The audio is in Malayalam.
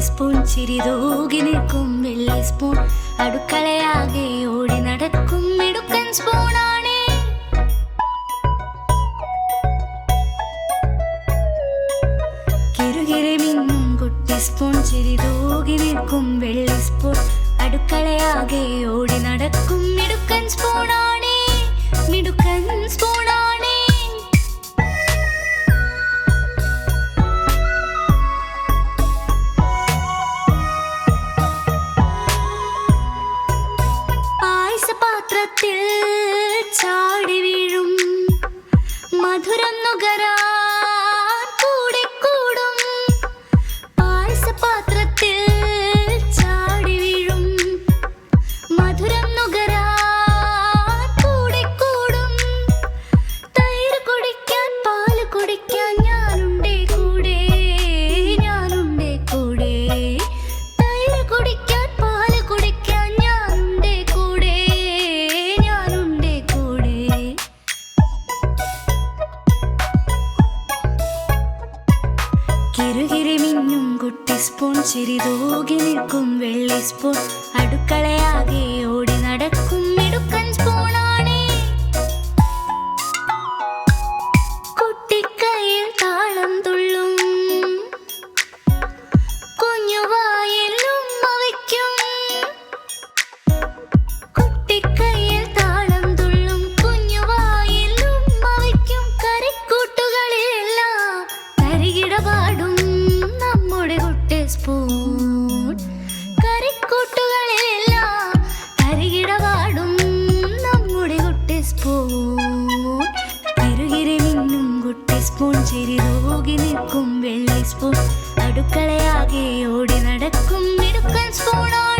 സ്പൂൺ ചിരിതൂകി നിൽക്കും വെള്ളി സ്പൂൺ അടുക്കളയാകെ ഓടി നടക്കും മിടുക്കൻ സ്പൂണാണേ. കിറുകിരെ മിന്നും കുട്ടി സ്പൂൺ ചിരിതൂകി നിൽക്കും വെള്ളി സ്പൂൺ അടുക്കളയാകെ ഓടി നടക്കും മിടുക്കൻ സ്പൂണാണേ, മിടുക്കൻ സ്പൂണാണേ. പാത്രത്തിൽ ചാടി വീഴും മധുരം നുകരാൻ കൂടെ കൂടും. പായസപാത്രത്തിൽ ചാടി വീഴും മധുരം നുകരാൻ കൂടെ കൂടും. തൈര് കുടിക്കാൻ പാല് കുടിക്കാൻ ഞാനുണ്ടേ കൂടെ, ഞാനുണ്ടേ കൂടെ. തൈര് കുടിക്കാൻ പാല് കുടിക്കാൻ ഞാനുണ്ടേ കൂടെ, ഞാനുണ്ടേ കൂടെ. കിറുകിരി മിന്നും കുട്ടി സ്പൂൺ ചിരിതൂകി നിൽക്കും വെള്ളി സ്പൂൺ അടുക്കളയാകെ ഓടി നടക്കും മിടുക്കൻ സ്പൂണാണേ. കുട്ടിക്കൈയിൽ താളം തുള്ളും കുഞ്ഞുവായിൽ ഉമ്മ വയ്ക്കും. കുട്ടിക്കൈയിൽ താളം തുള്ളും കുഞ്ഞുവായിൽ ഉമ്മ വയ്ക്കും. കറിക്കൂട്ടുകളിലെല്ലാം തരികിട പാടും നമ്മുടെ കുട്ടി സ്പൂൺ. കറിക്കൂട്ടുകളിലെല്ലാം തരികിട പാടും നമ്മുടെ കുട്ടി സ്പൂൺ. കിറുകിരി മിന്നും കുട്ടി സ്പൂൺ ചിരിതൂകി നിൽക്കും വെള്ളി സ്പൂൺ അടുക്കളയാകെ ഓടി നടക്കും മിടുക്കൻ സ്പൂണാണ്.